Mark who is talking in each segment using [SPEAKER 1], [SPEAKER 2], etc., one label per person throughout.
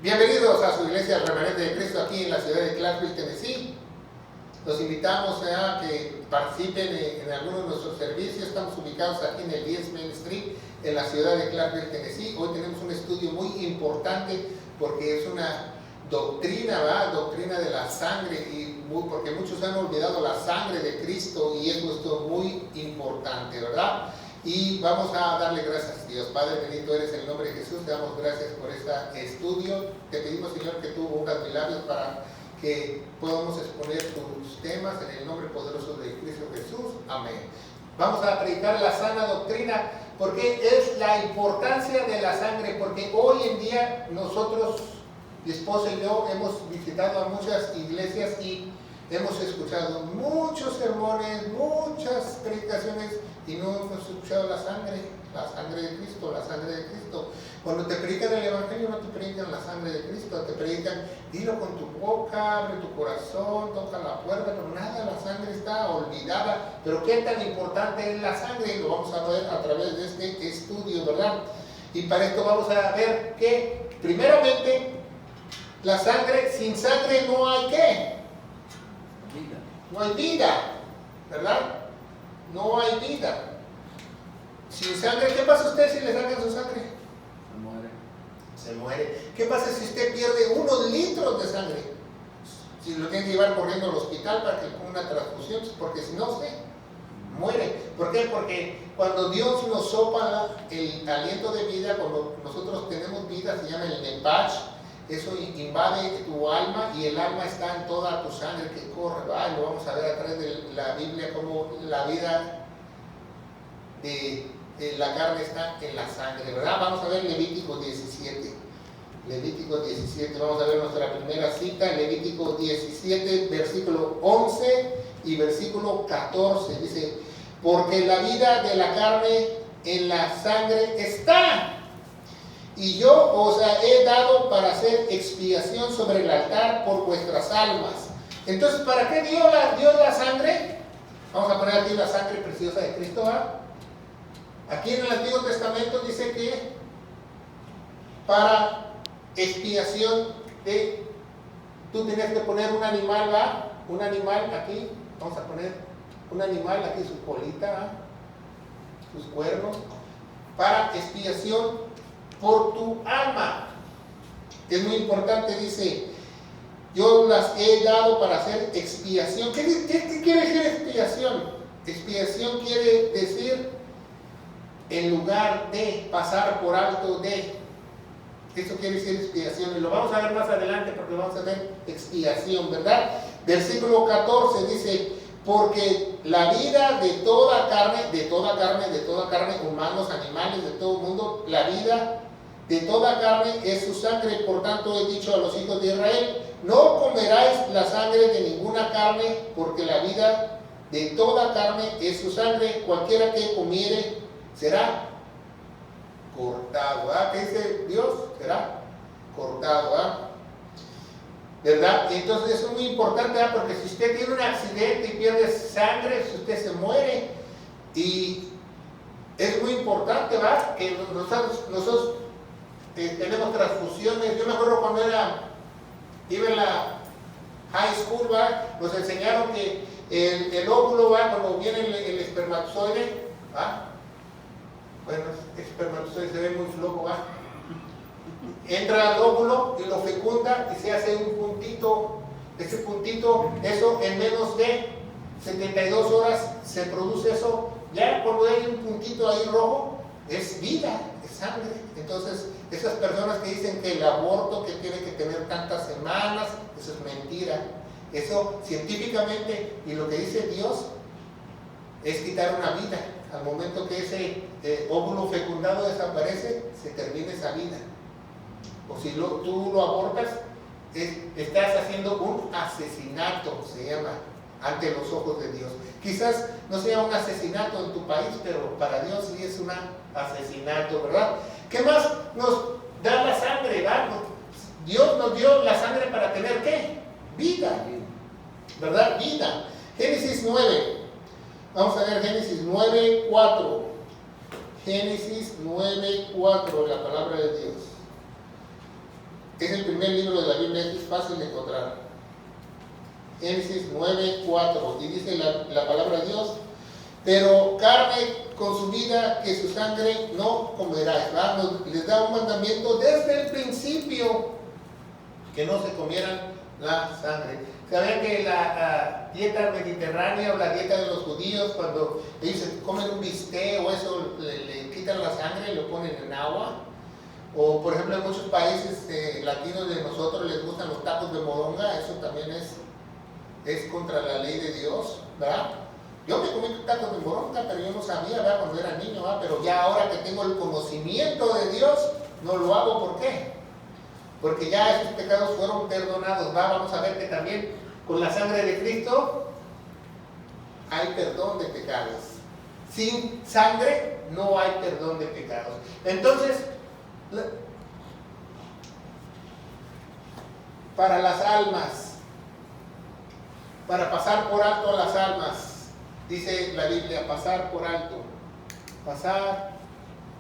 [SPEAKER 1] Bienvenidos a su iglesia Remanente de Cristo aquí en la ciudad de Clarksville, Tennessee. Los invitamos a que participen en algunos de nuestros servicios. Estamos ubicados aquí en el 10 Main Street, en la ciudad de Clarksville, Tennessee. Hoy tenemos un estudio muy importante porque es una doctrina, ¿verdad? Doctrina de la sangre, porque muchos han olvidado la sangre de Cristo y es esto muy importante, ¿verdad? Y vamos a darle gracias a Dios. Padre bendito eres en el nombre de Jesús. Te damos gracias por este estudio. Te pedimos, Señor, que tú pongas mis labios para que podamos exponer tus temas en el nombre poderoso de Cristo Jesús. Amén. Vamos a predicar la sana doctrina, porque es la importancia de la sangre, porque hoy en día nosotros, mi esposa y yo, hemos visitado a muchas iglesias y hemos escuchado muchos sermones, muchas predicaciones y no hemos escuchado la sangre de Cristo, la sangre de Cristo. Cuando te predican el Evangelio no te predican la sangre de Cristo, te predican, dilo con tu boca, abre tu corazón, toca la puerta, pero nada, la sangre está olvidada. Pero qué tan importante es la sangre, lo vamos a ver a través de este estudio, ¿verdad? Y para esto vamos a ver que, primeramente, la sangre, sin sangre no hay ¿qué? No hay vida, ¿verdad? No hay vida. Sin sangre, ¿qué pasa a usted si le sacan su sangre?
[SPEAKER 2] Se muere.
[SPEAKER 1] Se muere. ¿Qué pasa si usted pierde unos litros de sangre? Si lo tiene que llevar corriendo al hospital para que le ponga una transfusión, porque si no, se muere. ¿Por qué? Porque cuando Dios nos sopla el aliento de vida, cuando nosotros tenemos vida, se llama el Nepach. Eso invade tu alma y el alma está en toda tu sangre que corre, ¿verdad? Y lo vamos a ver a través de la Biblia, como la vida de la carne está en la sangre, ¿verdad? Vamos a ver Levítico 17. Levítico 17, vamos a ver nuestra primera cita, Levítico 17, versículo 11 y versículo 14. Dice, porque la vida de la carne en la sangre está. Y yo os he dado para hacer expiación sobre el altar por vuestras almas. Entonces, ¿para qué dio la sangre? Vamos a poner aquí la sangre preciosa de Cristo, ¿verdad? Aquí en el Antiguo Testamento dice que para expiación tú tenías que poner un animal, ¿verdad? Un animal aquí, vamos a poner un animal aquí, su colita, ¿verdad? Sus cuernos, para expiación por tu alma. Es muy importante, dice, yo las he dado para hacer expiación. ¿Qué quiere decir expiación? Expiación quiere decir en lugar de, pasar por alto de. Eso quiere decir expiación. Y lo vamos a ver más adelante porque vamos a ver expiación, ¿verdad? Versículo 14 dice, porque la vida de toda carne, humanos, animales, de todo el mundo, la vida de toda carne es su sangre. Por tanto he dicho a los hijos de Israel, no comeráis la sangre de ninguna carne, porque la vida de toda carne es su sangre. Cualquiera que comiere será cortado. ¿Verdad? ¿Qué dice Dios? Será cortado. ¿Verdad? Entonces eso es muy importante, ¿verdad? Porque si usted tiene un accidente y pierde sangre, si usted se muere, y es muy importante, ¿verdad? Que nosotros tenemos transfusiones. Yo me acuerdo cuando iba en la high school, ¿verdad? Nos enseñaron que el óvulo, ¿verdad? Cuando viene el espermatozoide, ¿verdad? Bueno, el espermatozoide se ve muy flojo, ¿verdad? Entra al óvulo y lo fecunda y se hace un puntito. Ese puntito, eso en menos de 72 horas se produce eso. Ya cuando hay un puntito ahí rojo, es vida, es sangre. Entonces, esas personas que dicen que el aborto que tiene que tener tantas semanas, eso es mentira. Eso científicamente, y lo que dice Dios, es quitar una vida. Al momento que ese óvulo fecundado desaparece, se termina esa vida. O si tú lo abortas, estás haciendo un asesinato, se llama, ante los ojos de Dios. Quizás no sea un asesinato en tu país, pero para Dios sí es un asesinato, ¿verdad? ¿Qué más nos da la sangre, ¿verdad? Dios nos dio la sangre para tener ¿qué? Vida, ¿verdad? Vida. Génesis 9. Vamos a ver Génesis 9:4. Génesis 9:4, la palabra de Dios. Es el primer libro de la Biblia, es fácil de encontrar. Génesis 9:4, y dice la palabra de Dios: pero carne consumida que su sangre no comerás. Les da un mandamiento desde el principio que no se comieran la sangre. ¿Sabían que la dieta mediterránea o la dieta de los judíos, cuando ellos comen un bistec o eso, le quitan la sangre y lo ponen en agua? O por ejemplo en muchos países latinos de nosotros les gustan los tacos de moronga, eso también es contra la ley de Dios, ¿verdad? Yo me comí tacos de moronga, pero yo no sabía, ¿verdad? Cuando era niño, ¿verdad? Pero ya ahora que tengo el conocimiento de Dios, no lo hago. ¿Por qué? Porque ya esos pecados fueron perdonados, ¿verdad? Vamos a ver que también con la sangre de Cristo hay perdón de pecados. Sin sangre no hay perdón de pecados. Entonces, para las almas, para pasar por alto a las almas, dice la Biblia, pasar por alto. Pasar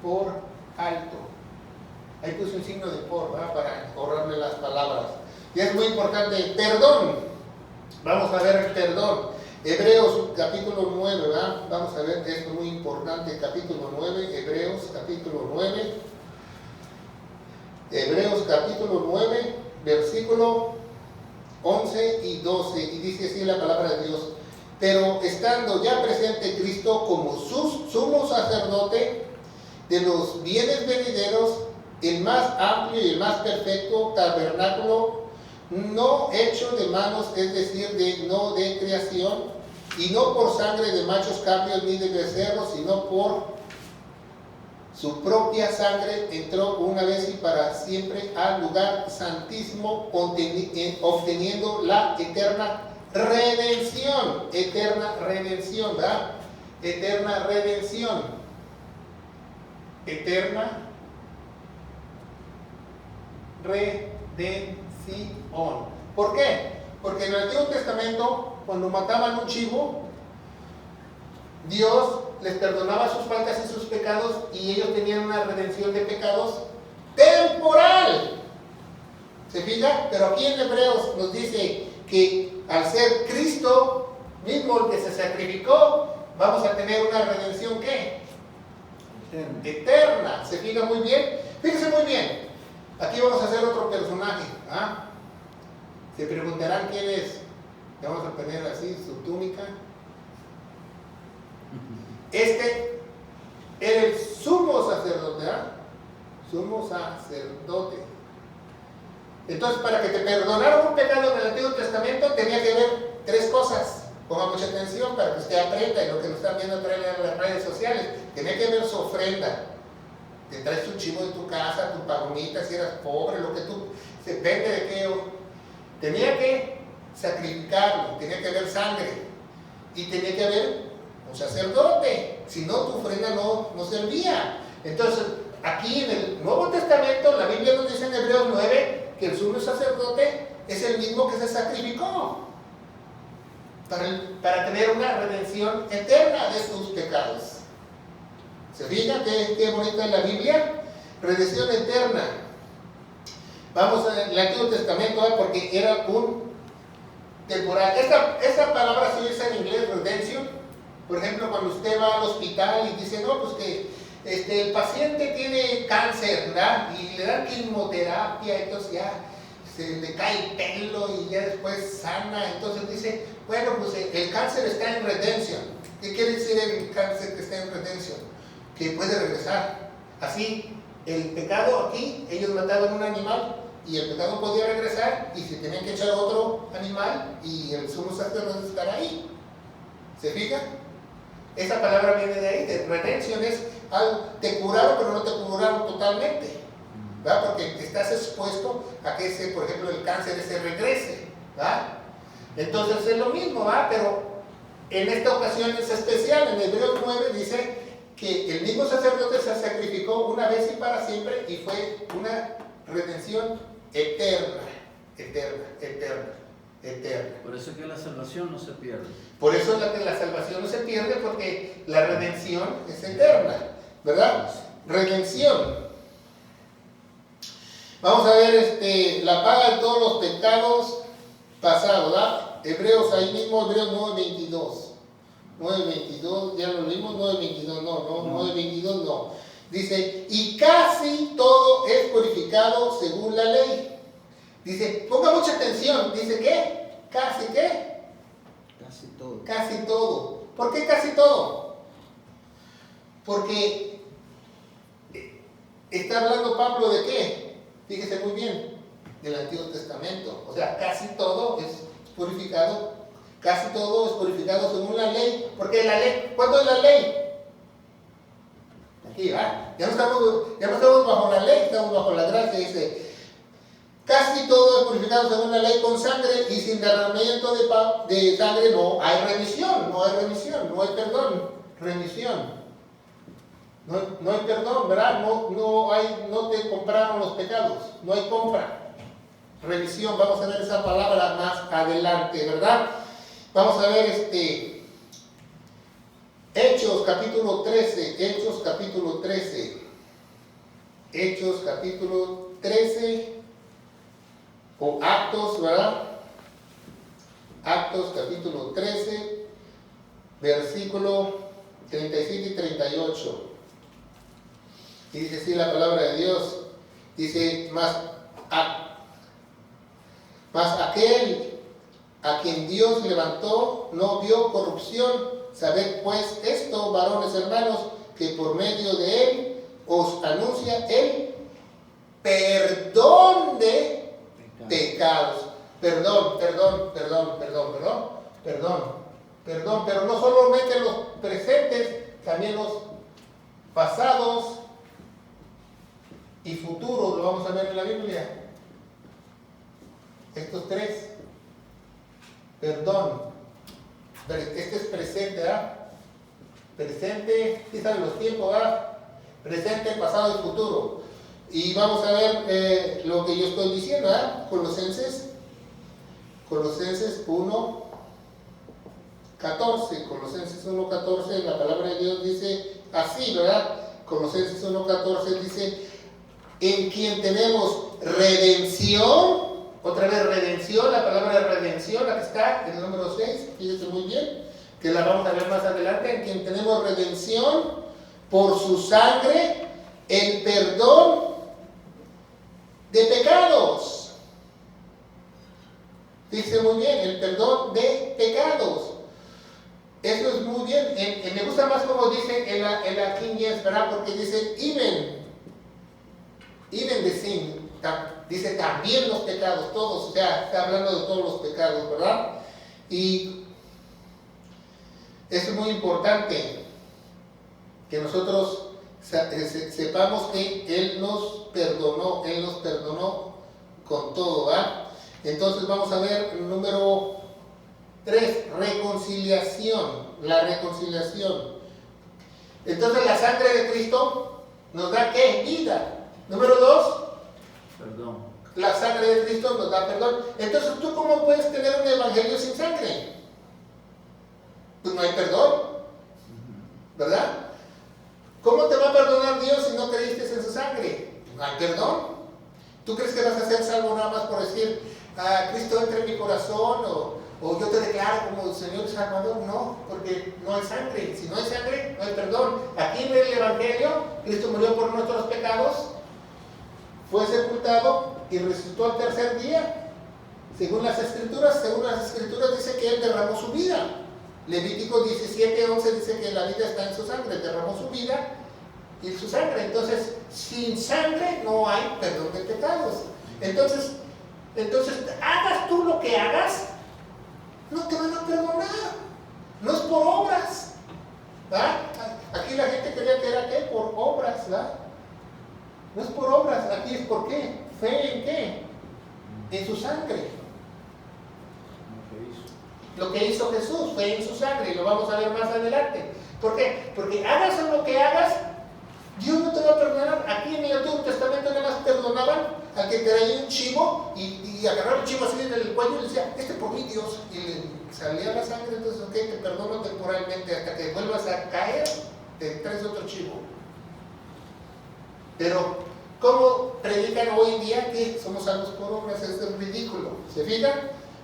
[SPEAKER 1] por alto. Ahí puse un signo de por, ¿verdad? Para ahorrarme las palabras. Y es muy importante, perdón. Vamos a ver el perdón. Hebreos capítulo 9, ¿verdad? Vamos a ver, esto es muy importante, capítulo 9, Hebreos capítulo 9. Hebreos capítulo 9, versículo 11 y 12. Y dice así la palabra de Dios: pero estando ya presente Cristo como sumo sacerdote de los bienes venideros, el más amplio y el más perfecto tabernáculo, no hecho de manos, es decir, no de creación, y no por sangre de machos cabríos ni de becerros, sino por su propia sangre, entró una vez y para siempre al lugar santísimo, obteniendo la eterna redención, ¿verdad? Eterna redención, eterna redención. ¿Por qué? Porque en el Antiguo Testamento, cuando mataban un chivo, Dios les perdonaba sus faltas y sus pecados, y ellos tenían una redención de pecados temporal. ¿Se fija? Pero aquí en Hebreos nos dice que al ser Cristo mismo el que se sacrificó, vamos a tener una redención ¿qué? Eterna. ¿Se fija muy bien? Fíjense muy bien. Aquí vamos a hacer otro personaje. ¿Ah? Se preguntarán quién es. Le vamos a poner así su túnica. Este era el sumo sacerdote, ¿verdad? Sumo sacerdote. Entonces, para que te perdonaran un pecado en el Antiguo Testamento, tenía que ver tres cosas. Ponga mucha atención para que usted aprenda, y lo que nos están viendo a través de las redes sociales. Tenía que ver su ofrenda. Te traes tu chivo de tu casa, tu palomita, si eras pobre, lo que tú, depende de qué. Tenía que sacrificarlo, tenía que haber sangre, y tenía que haber un sacerdote, si no tu ofrenda no servía. Entonces, aquí en el Nuevo Testamento, la Biblia nos dice en Hebreos 9 que el sumo sacerdote es el mismo que se sacrificó para tener una redención eterna de tus pecados. ¿Se fijan qué bonita es la Biblia? Redención eterna. Vamos al Antiguo Testamento, porque era un temporal. Esta palabra se usa en inglés, redemption. Por ejemplo, cuando usted va al hospital y dice, no, pues que el paciente tiene cáncer, ¿verdad? Y le dan quimioterapia, entonces ya se le cae el pelo y ya después sana. Entonces dice, bueno, pues el cáncer está en redención. ¿Qué quiere decir el cáncer que está en redención? Que puede regresar. Así, el pecado aquí, ellos mataban un animal y el pecado podía regresar, y se tenían que echar otro animal y el sumo sacerdote estará ahí. ¿Se fija? Esa palabra viene de ahí, de redención. Es algo, te curaron pero no te curaron totalmente, ¿verdad? Porque estás expuesto a que ese, por ejemplo, el cáncer ese regrese, ¿verdad? Entonces es lo mismo, ¿verdad? Pero en esta ocasión es especial. En Hebreos 9 dice que el mismo sacerdote se sacrificó una vez y para siempre, y fue una redención eterna.
[SPEAKER 2] Por eso es que la salvación no se pierde.
[SPEAKER 1] Por eso la salvación no se pierde, porque la redención es eterna, ¿verdad? Redención. Vamos a ver la paga de todos los pecados pasados, ¿verdad? Hebreos, ahí mismo, Hebreos 9:22. 9:22, ya lo leímos, 9:22, no, 9:22 no. Dice, y casi todo es purificado según la ley. Dice, ponga mucha atención, dice, ¿qué? ¿Casi qué?
[SPEAKER 3] Casi todo.
[SPEAKER 1] Casi todo. ¿Por qué casi todo? Porque está hablando Pablo de qué? Fíjese muy bien, del Antiguo Testamento. O sea, casi todo es purificado. Casi todo es purificado según la ley. Porque la ley, ¿cuánto es la ley? Aquí, ¿verdad? Ya no estamos bajo la ley, estamos bajo la gracia. Dice, casi todo es purificado según la ley con sangre, y sin derramamiento de sangre no hay remisión, no hay perdón, remisión. No hay perdón, ¿verdad? No te compraron los pecados, no hay compra. Remisión, vamos a ver esa palabra más adelante, ¿verdad? Vamos a ver Hechos capítulo 13, o Actos, ¿verdad? Actos capítulo 13, versículo 37 y 38. Y dice así la palabra de Dios, dice, mas aquel a quien Dios levantó no vio corrupción. Sabed pues esto, varones hermanos, que por medio de él os anuncia el perdón de pecados. Perdón, pero no solamente los presentes, también los pasados y futuros, lo vamos a ver en la Biblia. Estos tres. Perdón. Este es presente, ¿verdad? Presente, ¿sí saben los tiempos, verdad? Presente, pasado y futuro. Y vamos a ver lo que yo estoy diciendo, ¿verdad? Colosenses 1:14. Colosenses 1:14, la palabra de Dios dice así, ¿verdad? Colosenses 1:14 dice, en quien tenemos redención. Otra vez redención, la palabra de redención, la que está en el número 6, fíjense muy bien, que la vamos a ver más adelante, en quien tenemos redención por su sangre, el perdón de pecados. Fíjense muy bien, el perdón de pecados. Eso es muy bien. Me gusta más como dice en la King James, ¿verdad? Porque dice even the sin. Dice también los pecados, todos, o sea, está hablando de todos los pecados, ¿verdad? Y eso es muy importante, que nosotros sepamos que Él nos perdonó con todo, ¿verdad? Entonces vamos a ver el número 3, reconciliación, la reconciliación. Entonces la sangre de Cristo nos da ¿qué? Vida. Número 2,
[SPEAKER 2] perdón.
[SPEAKER 1] La sangre de Cristo nos da perdón. Entonces, ¿tú cómo puedes tener un evangelio sin sangre? Pues no hay perdón, ¿verdad? ¿Cómo te va a perdonar Dios si no creíste en su sangre? No hay perdón. ¿Tú crees que vas a ser salvo nada más por decir, Cristo entra en mi corazón o yo te declaro como el Señor Salvador? No, porque no hay sangre. Si no hay sangre, no hay perdón. Aquí en el evangelio, Cristo murió por nuestros pecados, fue sepultado y resucitó al tercer día. Según las escrituras dice que Él derramó su vida. Levítico 17:11 dice que la vida está en su sangre, derramó su vida y su sangre. Entonces, sin sangre no hay perdón de pecados. Entonces, hagas tú lo que hagas, no te van a perdonar. No es por obras, ¿verdad? Aquí la gente creía que era ¿qué? Por obras, ¿verdad? No es por obras, aquí es por qué. ¿Fe en qué? En su sangre. Lo que hizo Jesús, fe en su sangre, y lo vamos a ver más adelante. ¿Por qué? Porque hagas lo que hagas, Dios no te va a perdonar. Aquí en el Antiguo Testamento nada más perdonaban al que traía un chivo y agarraba el chivo así en el cuello y le decía, por mí Dios, y le salía la sangre, entonces ok, te perdono temporalmente hasta que vuelvas a caer, te traes otro chivo. Pero ¿Cómo predican hoy en día que somos salvos por obras? Es ridículo. ¿Se fijan?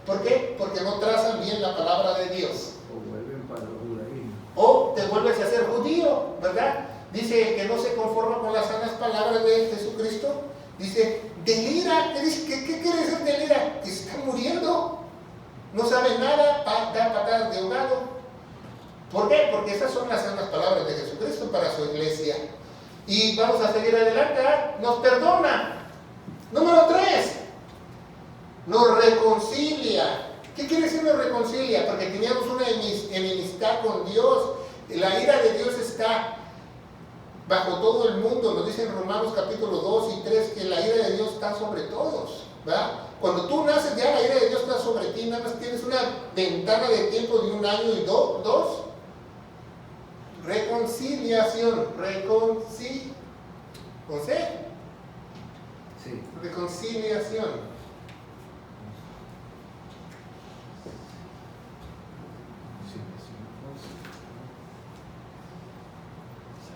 [SPEAKER 1] ¿Por qué? Porque no trazan bien la palabra de Dios.
[SPEAKER 2] O vuelven para el judaísmo.
[SPEAKER 1] O te vuelves a ser judío, ¿verdad? Dice que no se conforma con las sanas palabras de Jesucristo. Dice, delira. ¿Qué quiere decir delira? Que se está muriendo. No sabe nada, da patadas de ahogado. ¿Por qué? Porque esas son las sanas palabras de Jesucristo para su iglesia. Y vamos a seguir adelante. Nos perdona. Número 3. Nos reconcilia. ¿Qué quiere decir nos reconcilia? Porque teníamos una enemistad con Dios. La ira de Dios está bajo todo el mundo. Nos dice en Romanos capítulo 2 y 3 que la ira de Dios está sobre todos, ¿verdad? Cuando tú naces ya la ira de Dios está sobre ti. Nada más tienes una ventana de tiempo de 1 año y 2. Reconciliación. ¿Con C?
[SPEAKER 2] Sí.
[SPEAKER 1] Reconciliación.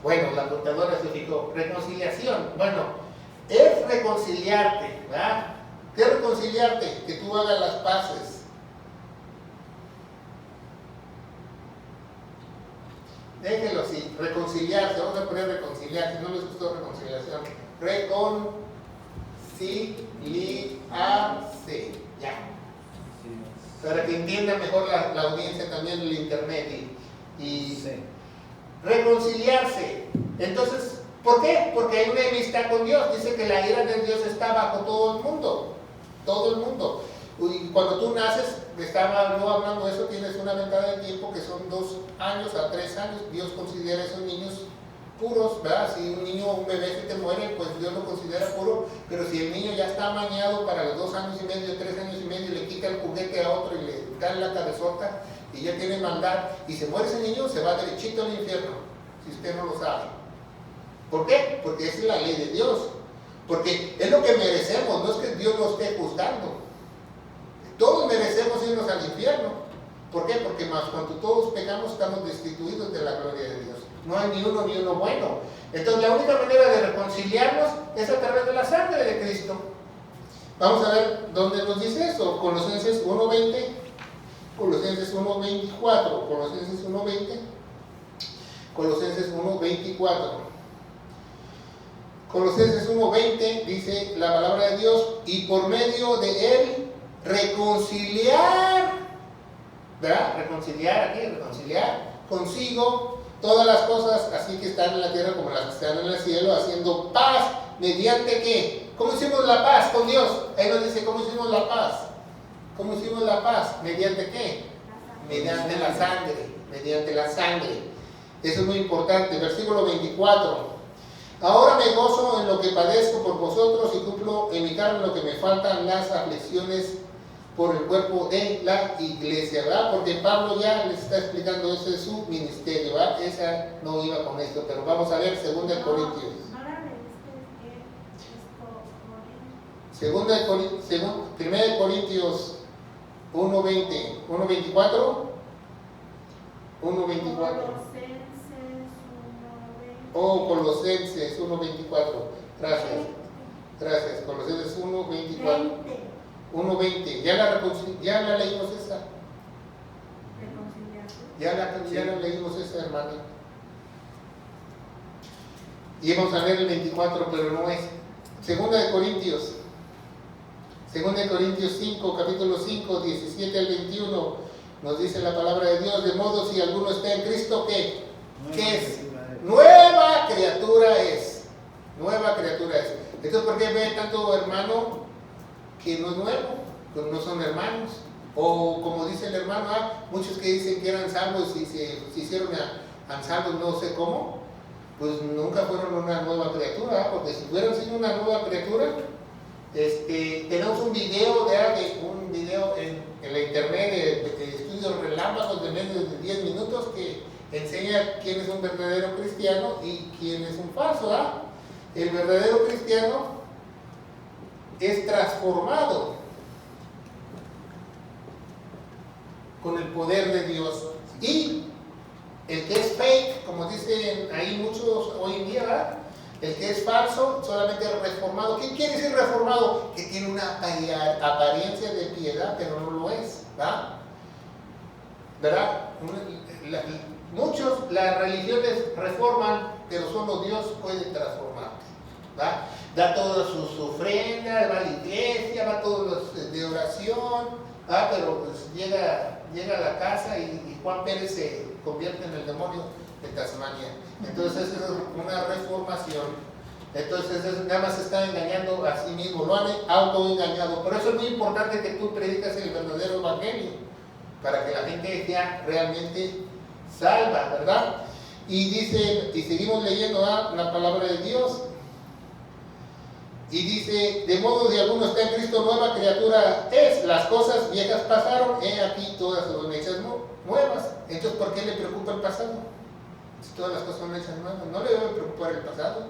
[SPEAKER 1] Bueno, la computadora se fijó. Reconciliación. Bueno, es reconciliarte, ¿verdad? ¿Qué es reconciliarte? Que tú hagas las paces. Déjenlo así, reconciliarse. Vamos a poner reconciliarse. No les gustó reconciliación. Reconciliarse. Ya. Para que entienda mejor la audiencia también del internet y
[SPEAKER 2] Sí.
[SPEAKER 1] Reconciliarse. Entonces, ¿por qué? Porque hay una enemistad con Dios. Dice que la ira de Dios está bajo todo el mundo. Todo el mundo. Y cuando tú naces, estaba yo hablando de eso, tienes una ventana de tiempo que son 2 años a 3 años. Dios considera a esos niños puros, ¿verdad? Si un bebé se te muere, pues Dios lo considera puro. Pero si el niño ya está amañado para los 2 años y medio, 3 años y medio, y le quita el juguete a otro y le da la cabezota, y ya tiene maldad, y se muere ese niño, se va derechito al infierno, si usted no lo sabe. ¿Por qué? Porque esa es la ley de Dios. Porque es lo que merecemos, no es que Dios nos esté juzgando. Todos merecemos irnos al infierno. ¿Por qué? Porque más cuando todos pecamos estamos destituidos de la gloria de Dios. No hay ni uno bueno. Entonces la única manera de reconciliarnos es a través de la sangre de Cristo. Vamos a ver dónde nos dice eso. Colosenses 1:20, Colosenses 1:24, Colosenses 1:20, Colosenses 1:24. Colosenses 1:20 dice la palabra de Dios, y por medio de él reconciliar, ¿verdad? Reconciliar consigo todas las cosas, así que están en la tierra como las que están en el cielo, haciendo paz, mediante ¿qué? ¿Cómo hicimos la paz con Dios? Ahí nos dice, ¿cómo hicimos la paz? ¿Cómo hicimos la paz? ¿Mediante qué? Mediante la sangre. Eso es muy importante. Versículo 24. Ahora me gozo en lo que padezco por vosotros y cumplo en mi carne lo que me faltan las aflicciones por el cuerpo de la iglesia, ¿verdad? Porque Pablo ya les está explicando eso de su ministerio, ¿verdad? Esa no iba con esto, pero vamos a ver 2 Corintios. 1 Corintios 1:20, 1:24, 1:24. Colosenses 1:24. Gracias. Colosenses 1:24. 1:20. Ya la leímos esa. Ya la leímos esa, hermana. Y vamos a leer el 24, pero no es. 2 Corintios 5, capítulo 5, 17 al 21, nos dice la palabra de Dios, de modo si alguno está en Cristo, ¿qué es? Nueva criatura es. Entonces, ¿por qué ve tanto hermano que no es nuevo? Pues no son hermanos. O como dice el hermano, muchos que dicen que eran salvos y se hicieron a salvos no sé cómo, pues nunca fueron una nueva criatura, porque si hubieran sido una nueva criatura, tenemos un video en la internet de estudios relámpagos de menos de 10 minutos que enseña quién es un verdadero cristiano y quién es un falso. El verdadero cristiano es transformado con el poder de Dios, y el que es fake, como dicen ahí muchos hoy en día, ¿verdad? El que es falso solamente es reformado. ¿Qué quiere decir reformado? Que tiene una apariencia de piedad, pero no lo es. ¿Verdad? Muchos, las religiones reforman, pero solo Dios puede transformarte. Da todas sus ofrendas, va a la iglesia, va a todos los de oración, pero pues llega a la casa y Juan Pérez se convierte en el demonio de Tasmania. Entonces es una reformación. Entonces nada más se está engañando a sí mismo, lo han autoengañado. Por eso es muy importante que tú predicas el verdadero evangelio, para que la gente sea realmente salva, ¿verdad? Y dice, y seguimos leyendo la palabra de Dios. Y dice, de modo de alguno está en Cristo, nueva criatura es, las cosas viejas pasaron, he aquí todas son hechas nuevas. Entonces, ¿por qué le preocupa el pasado? Si todas las cosas son hechas nuevas, no le debe preocupar el pasado.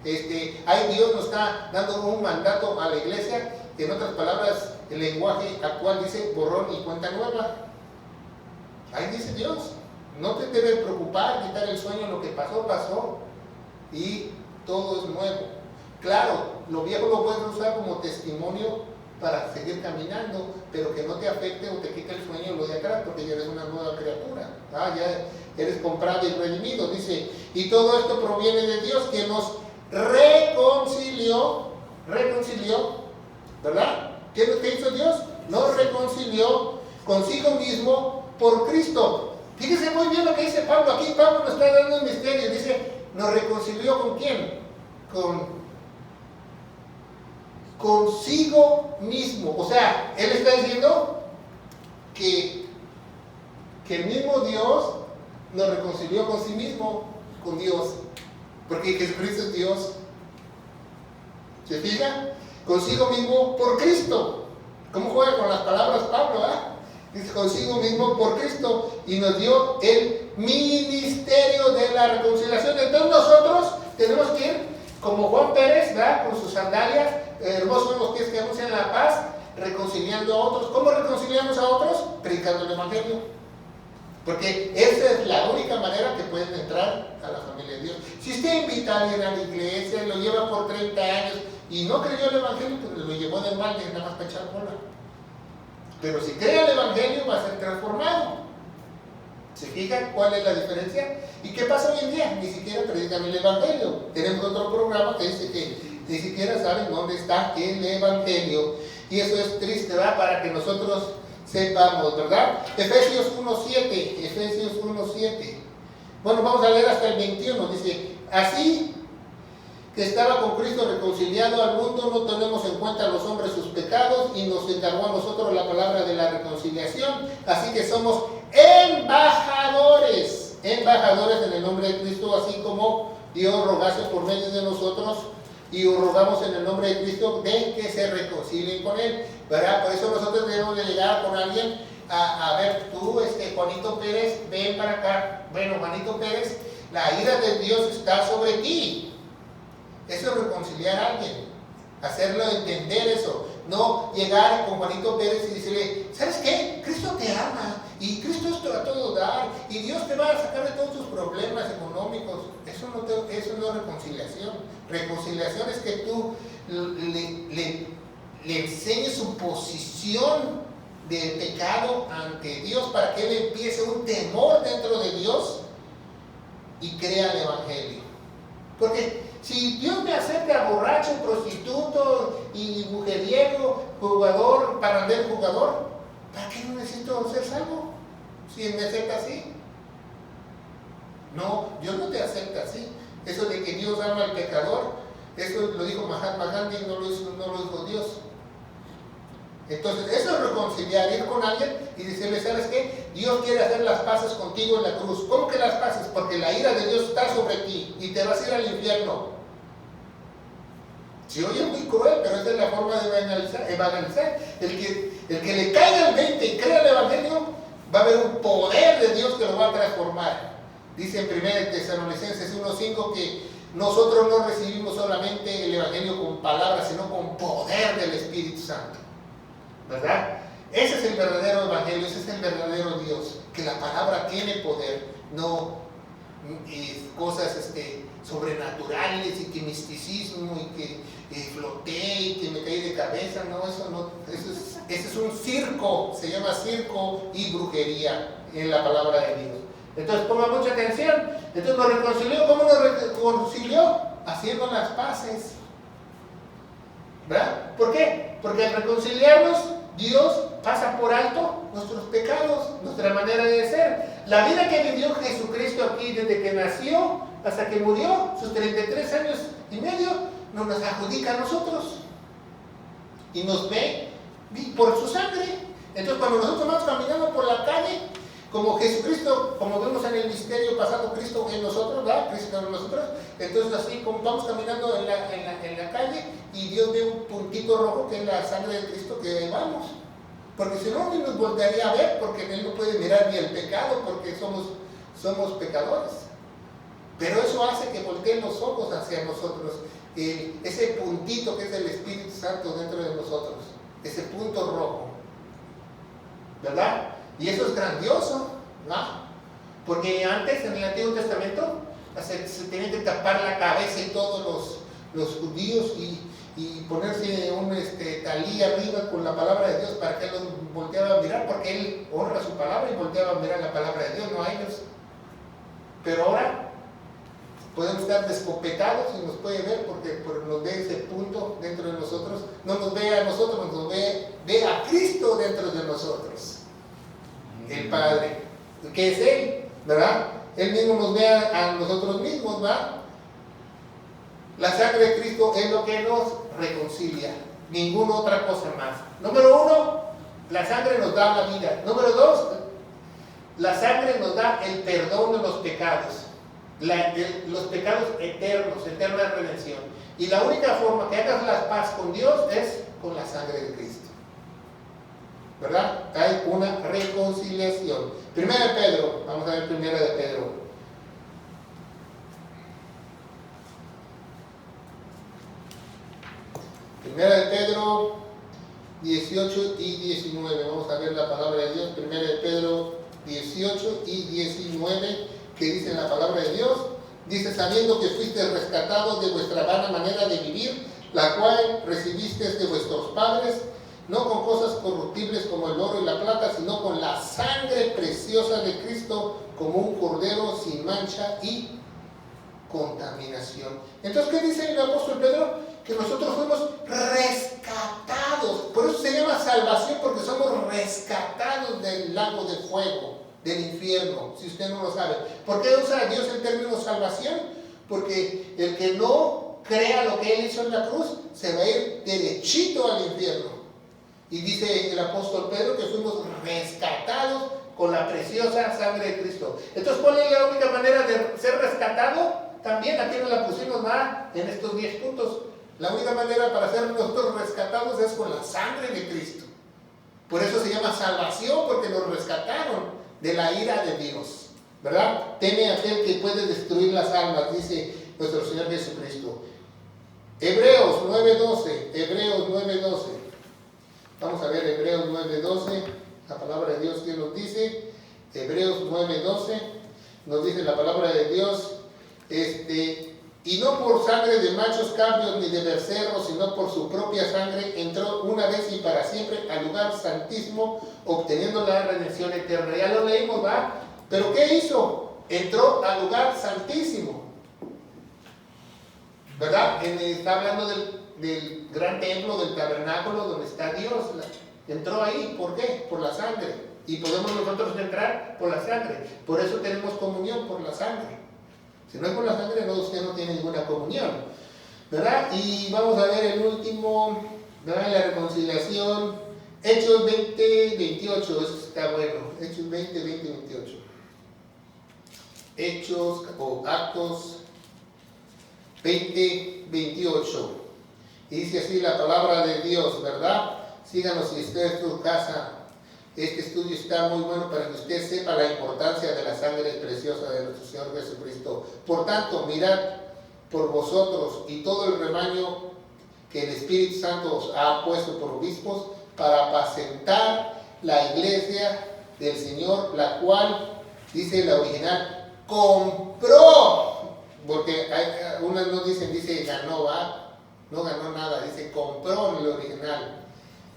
[SPEAKER 1] Ahí Dios nos está dando un mandato a la iglesia, que en otras palabras, el lenguaje actual dice borrón y cuenta nueva. Ahí dice Dios, no te debe preocupar, quitar el sueño, lo que pasó, pasó, y todo es nuevo. Claro, lo viejo lo puedes usar como testimonio para seguir caminando, pero que no te afecte o te quite el sueño lo de atrás, porque ya eres una nueva criatura, ya eres comprado y redimido. Dice, y todo esto proviene de Dios, que nos reconcilió, ¿verdad? ¿Qué es lo que hizo Dios? Nos reconcilió consigo mismo por Cristo. Fíjese muy bien lo que dice Pablo. Aquí Pablo nos está dando un misterio. Dice, nos reconcilió ¿con quién? Consigo mismo. O sea, él está diciendo que el mismo Dios nos reconcilió con sí mismo, con Dios. Porque Jesucristo es Dios. ¿Se fija? Consigo mismo por Cristo. ¿Cómo juega con las palabras Pablo? Dice consigo mismo por Cristo. Y nos dio el ministerio de la reconciliación. Entonces nosotros tenemos que ir como Juan Pérez, ¿verdad? Con sus sandalias, hermosos los pies que anuncian la paz, reconciliando a otros. ¿Cómo reconciliamos a otros? Predicando el evangelio. Porque esa es la única manera que pueden entrar a la familia de Dios. Si usted invita a alguien a la iglesia, lo lleva por 30 años y no creyó el evangelio, pues lo llevó de mal, nada más para echar bola. Pero si cree el evangelio, va a ser transformado. ¿Se fijan cuál es la diferencia? ¿Y qué pasa hoy en día? Ni siquiera predican el evangelio. Tenemos otro programa que dice que ni siquiera saben dónde está el evangelio. Y eso es triste, ¿verdad? Para que nosotros sepamos, ¿verdad? Efesios 1:7. Bueno, vamos a leer hasta el 21. Dice, así que estaba con Cristo reconciliado al mundo, no tenemos en cuenta a los hombres sus pecados y nos encargó a nosotros la palabra de la reconciliación. Así que somos embajadores en el nombre de Cristo, así como Dios rogase por medio de nosotros, y rogamos en el nombre de Cristo de que se reconcilien con Él, ¿verdad? Por eso nosotros debemos de llegar con alguien a ver, tú, Juanito Pérez, ven para acá. Bueno, Juanito Pérez, la ira de Dios está sobre ti. Eso es reconciliar a alguien, hacerlo entender eso. No llegar con Juanito Pérez y decirle, ¿sabes qué? Cristo te ama y Cristo es a todo dar y Dios te va a sacar de todos tus problemas económicos. Eso no es reconciliación. Reconciliación es que tú le enseñes su posición de pecado ante Dios para que él empiece un temor dentro de Dios y crea el evangelio. Porque si Dios me acepta borracho, prostituto y mujeriego, jugador, parrandero jugador, ¿para qué no necesito ser salvo? Si Él me acepta así. No, Dios no te acepta así. Eso de que Dios ama al pecador, eso lo dijo Mahatma Gandhi, no lo dijo Dios. Entonces, eso es reconciliar, ir con alguien y decirle, ¿sabes qué? Dios quiere hacer las paces contigo en la cruz. ¿Cómo que las paces? Porque la ira de Dios está sobre ti y te vas a ir al infierno. Se oye muy cruel, pero esa es la forma de evangelizar. El que le caiga el 20 y crea el evangelio, va a haber un poder de Dios que lo va a transformar. Dice en 1 Tesalonicenses 1:5 que nosotros no recibimos solamente el evangelio con palabras, sino con poder del Espíritu Santo. ¿Verdad? Ese es el verdadero evangelio, ese es el verdadero Dios, que la palabra tiene poder, no cosas sobrenaturales y que misticismo y que floté y que me caí de cabeza. No, eso no, ese es un circo, se llama circo y brujería en la palabra de Dios. Entonces ponga mucha atención. Entonces nos reconcilió. ¿Cómo nos reconcilió? Haciendo las paces. ¿Verdad? ¿Por qué? Porque al reconciliarnos, Dios pasa por alto nuestros pecados, nuestra manera de ser. La vida que vivió Jesucristo aquí desde que nació hasta que murió, sus 33 años y medio, nos las adjudica a nosotros. Y nos ve por su sangre. Entonces cuando nosotros vamos caminando por la calle, como Jesucristo, como vemos en el misterio pasado, Cristo en nosotros, ¿verdad? Cristo en nosotros. Entonces así como vamos caminando en la calle y Dios ve un puntito rojo que es la sangre de Cristo, que vamos. Porque si no, Él nos volvería a ver, porque Él no puede mirar ni el pecado, porque somos pecadores. Pero eso hace que volteen los ojos hacia nosotros. Ese puntito que es el Espíritu Santo dentro de nosotros, ese punto rojo, ¿verdad? Y eso es grandioso, ¿no? Porque antes, en el Antiguo Testamento, se tenían que tapar la cabeza y todos los judíos y ponerse un talí arriba con la palabra de Dios para que él los volteaba a mirar, porque él honra su palabra y volteaba a mirar la palabra de Dios, no a ellos. Pero ahora podemos estar descopetados y nos puede ver porque nos ve ese punto dentro de nosotros. No nos ve a nosotros, nos ve a Cristo dentro de nosotros. El Padre, que es Él, ¿verdad? Él mismo nos ve a nosotros mismos, ¿verdad? La sangre de Cristo es lo que nos reconcilia, ninguna otra cosa más. Número 1, la sangre nos da la vida. Número 2, la sangre nos da el perdón de los pecados, los pecados eternos, eterna redención. Y la única forma que hagas la paz con Dios es con la sangre de Cristo, ¿verdad? Hay una reconciliación. Primera de Pedro, vamos a ver Primera de Pedro. Primera de Pedro 18 y 19. Vamos a ver la palabra de Dios. Primera de Pedro 18 y 19, que dice la palabra de Dios. Dice: sabiendo que fuiste rescatados de vuestra vana manera de vivir, la cual recibisteis de vuestros padres, no con cosas corruptibles como el oro y la plata, sino con la sangre preciosa de Cristo, como un cordero sin mancha y contaminación. Entonces, ¿qué dice el apóstol Pedro? Que nosotros fuimos rescatados. Por eso se llama salvación, porque somos rescatados del lago de fuego, del infierno, si usted no lo sabe. ¿Por qué usa Dios el término salvación? Porque el que no crea lo que Él hizo en la cruz, se va a ir derechito al infierno. Y dice el apóstol Pedro que fuimos rescatados con la preciosa sangre de Cristo. Entonces, ¿cuál es la única manera de ser rescatado? También aquí nos la pusimos más en estos 10 puntos. La única manera para ser nosotros rescatados es con la sangre de Cristo. Por eso se llama salvación, porque nos rescataron de la ira de Dios, ¿verdad? Teme a aquel que puede destruir las almas, dice nuestro Señor Jesucristo. Hebreos 9:12. Hebreos 9:12. Vamos a ver Hebreos 9:12. La palabra de Dios que nos dice. Hebreos 9:12. Nos dice la palabra de Dios. Y no por sangre de machos cabríos ni de becerros, sino por su propia sangre, entró una vez y para siempre al lugar santísimo, obteniendo la redención eterna. Ya lo leímos, ¿va? ¿Pero qué hizo? Entró al lugar santísimo, ¿verdad? Está hablando del gran templo, del tabernáculo, donde está Dios. Entró ahí, ¿por qué? Por la sangre. Y podemos nosotros entrar por la sangre. Por eso tenemos comunión, por la sangre. Si no es por la sangre, no, usted no tiene ninguna comunión, ¿verdad? Y vamos a ver el último, ¿verdad? La reconciliación. Hechos 20:28, eso está bueno. Hechos 20:28. Hechos o Actos 20:28. Y dice así la palabra de Dios, ¿verdad? Síganos si usted es su casa. Este estudio está muy bueno para que usted sepa la importancia de la sangre preciosa de nuestro Señor Jesucristo. Por tanto, mirad por vosotros y todo el rebaño que el Espíritu Santo os ha puesto por obispos para apacentar la iglesia del Señor, la cual, dice la original, compró porque unas no dicen, dice ganó, ¿va? No ganó nada, dice compró en el original.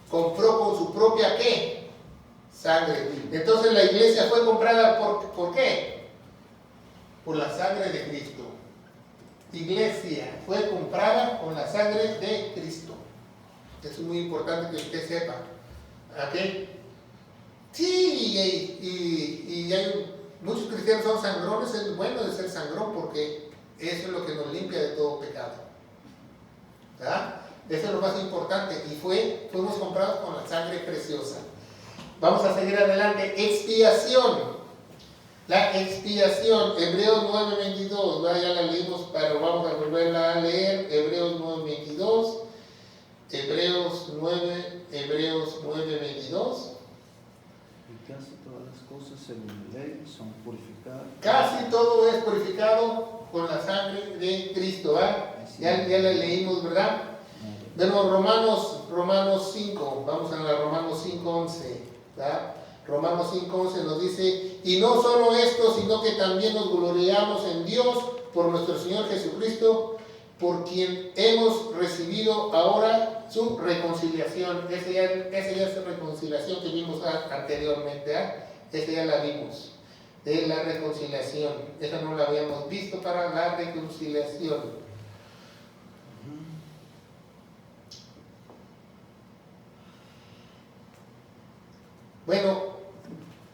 [SPEAKER 1] Compró con su propia ¿qué? Sangre. Entonces la iglesia fue comprada ¿por qué? Por la sangre de Cristo. Iglesia fue comprada con la sangre de Cristo. Eso es muy importante que usted sepa. ¿Ok? Sí, y hay muchos cristianos son sangrones. Es bueno de ser sangrón porque eso es lo que nos limpia de todo pecado. ¿Verdad? Eso es lo más importante. Y fuimos comprados con la sangre preciosa. Vamos a seguir adelante. Expiación. La expiación. Hebreos 9:22. Ya la leímos, pero vamos a volverla a leer. Hebreos 9:22. Hebreos 9:22.
[SPEAKER 2] Y casi todas las cosas según la ley son purificadas.
[SPEAKER 1] Casi todo es purificado con la sangre de Cristo. ¿Verdad? Ya la leímos, ¿verdad? Bueno, Romanos 5, vamos a la Romanos 5:11, ¿verdad? Romanos 5:11 nos dice, y no solo esto, sino que también nos gloriamos en Dios por nuestro Señor Jesucristo, por quien hemos recibido ahora su reconciliación. Esa ya es la reconciliación que vimos anteriormente, ¿verdad? Esa ya la vimos, de la reconciliación. Esa no la habíamos visto para la reconciliación. Bueno,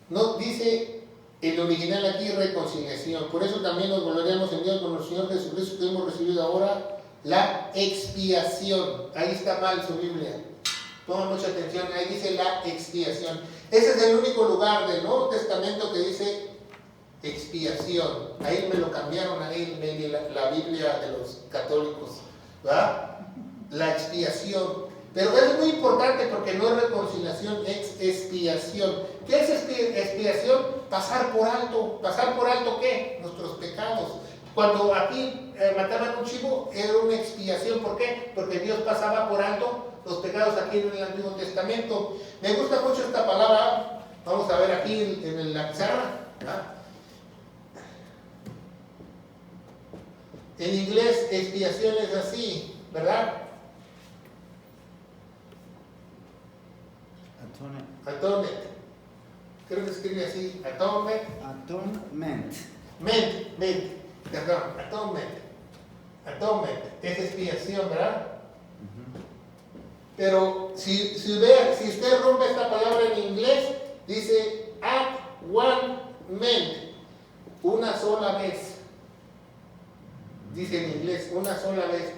[SPEAKER 1] no dice el original aquí reconciliación. Por eso también nos volveremos en Dios con el Señor Jesucristo, que hemos recibido ahora la expiación. Ahí está mal su Biblia. Pongan mucha atención, ahí dice la expiación. Ese es el único lugar del Nuevo Testamento que dice expiación. Ahí me lo cambiaron, ahí la Biblia de los católicos, ¿verdad? La expiación. Pero es muy importante porque no es reconciliación, es expiación. ¿Qué es expiación? Pasar por alto. ¿Pasar por alto qué? Nuestros pecados. Cuando aquí mataban un chivo, era una expiación. ¿Por qué? Porque Dios pasaba por alto los pecados aquí en el Antiguo Testamento. Me gusta mucho esta palabra. Vamos a ver aquí en la pizarra. En inglés, expiación es así, ¿verdad? Atonement. Creo que escribe así. Atonement.
[SPEAKER 2] Atonement.
[SPEAKER 1] Perdón. Atonement. Es expiación, ¿verdad? Pero si usted rompe esta palabra en inglés, dice at one man. Una sola vez. Dice en inglés, una sola vez.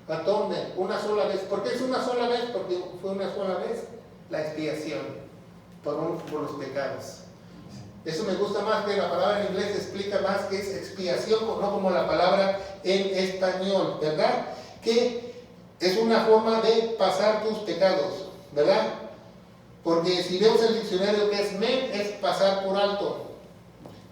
[SPEAKER 1] Atonement. Una sola vez. ¿Por qué es una sola vez? Porque fue una sola vez la expiación por los pecados. Eso me gusta más, que la palabra en inglés explica más que es expiación, no como la palabra en español, ¿verdad? Que es una forma de pasar tus pecados, ¿verdad? Porque si vemos el diccionario que es men, es pasar por alto.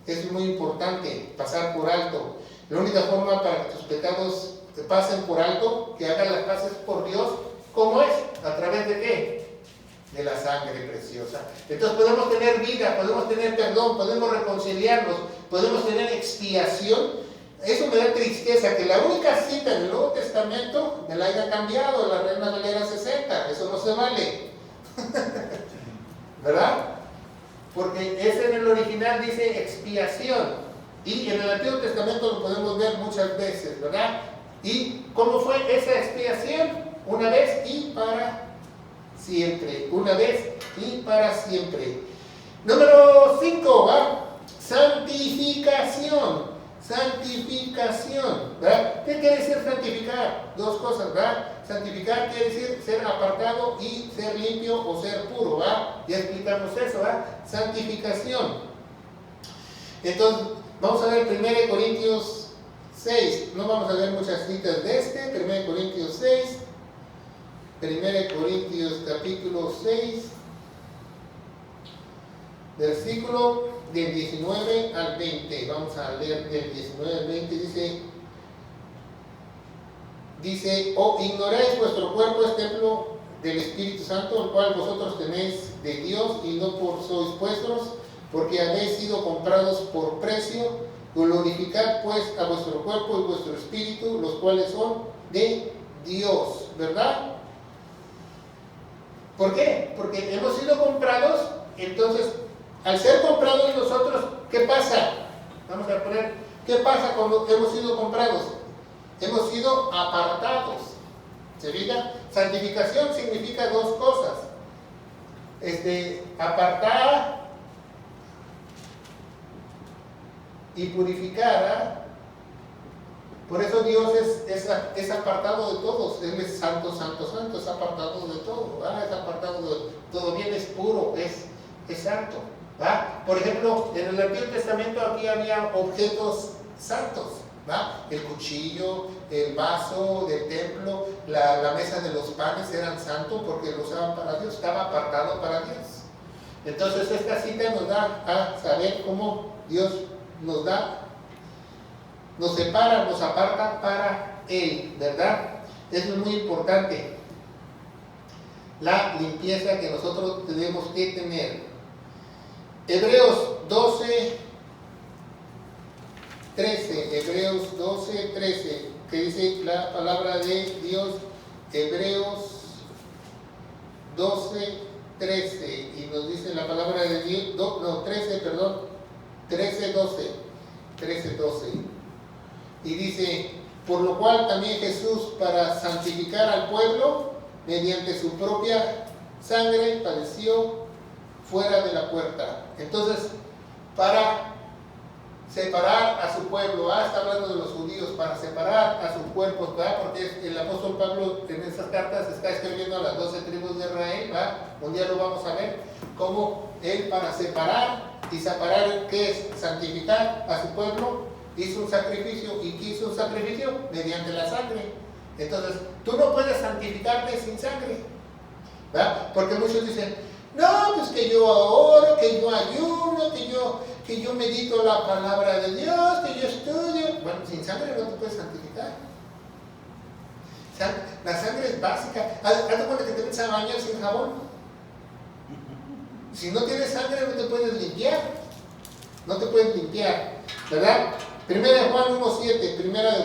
[SPEAKER 1] Es muy importante, pasar por alto. La única forma para que tus pecados te pasen por alto, que hagan las paces por Dios, ¿cómo es? ¿A través de qué? De la sangre preciosa. Entonces podemos tener vida, podemos tener perdón, podemos reconciliarnos, podemos tener expiación. Eso me da tristeza, que la única cita en el Nuevo Testamento me la haya cambiado, la Reina Valera 60. Eso no se vale. ¿Verdad? Porque ese en el original dice expiación. Y en el Antiguo Testamento lo podemos ver muchas veces, ¿verdad? ¿Y cómo fue esa expiación? Una vez y para siempre. Una vez y para siempre. Número 5, ¿va? Santificación. Santificación, ¿verdad? ¿Qué quiere decir santificar? Dos cosas, ¿verdad? Santificar quiere decir ser apartado y ser limpio o ser puro, ¿verdad? Ya explicamos eso, ¿verdad? Santificación. Entonces, vamos a ver 1 Corintios 6. No vamos a ver muchas citas de 1 Corintios 6. 1 Corintios capítulo 6, versículo del 19 al 20. Vamos a leer del 19 al 20. Dice, ¿o ignoráis vuestro cuerpo es templo del Espíritu Santo, el cual vosotros tenéis de Dios y no por sois vuestros? Porque habéis sido comprados por precio. Glorificad pues a vuestro cuerpo y vuestro espíritu, los cuales son de Dios, ¿verdad? ¿Por qué? Porque hemos sido comprados. Entonces, al ser comprados nosotros, ¿qué pasa? Vamos a poner, ¿qué pasa cuando hemos sido comprados? Hemos sido apartados. ¿Se fija? Santificación significa dos cosas. Apartar y purificar. Por eso Dios es apartado de todos. Él es santo, santo, santo. Es apartado de todo. Es apartado de todo. Bien, es puro, es santo. Por ejemplo, en el Antiguo Testamento aquí había objetos santos. El cuchillo, el vaso del templo, la mesa de los panes eran santos porque lo usaban para Dios, estaba apartado para Dios. Entonces esta cita nos da a saber cómo Dios nos separa, nos aparta para Él, ¿verdad? Eso es muy importante. La limpieza que nosotros tenemos que tener. Hebreos 12, 13, Hebreos 12, 13, que dice la palabra de Dios, Hebreos 12, 13, y nos dice la palabra de Dios, 13, 12, y dice, por lo cual también Jesús, para santificar al pueblo, mediante su propia sangre, padeció fuera de la puerta. Entonces, para separar a su pueblo, está hablando de los judíos, para separar a sus cuerpos, porque el apóstol Pablo en esas cartas está escribiendo a las 12 tribus de Israel, un día lo vamos a ver, cómo él para separar, ¿qué es? Santificar a su pueblo, hizo un sacrificio. ¿Y qué hizo un sacrificio? Mediante la sangre. Entonces, tú no puedes santificarte sin sangre, ¿verdad? Porque muchos dicen, no, pues que yo oro, que yo ayuno, que yo medito la palabra de Dios, que yo estudio. Bueno, sin sangre no te puedes santificar. La sangre es básica. Hazte cuenta que te metes a bañar sin jabón. Si no tienes sangre no te puedes limpiar. No te puedes limpiar, ¿verdad? Primera de Juan 1.7, Primera de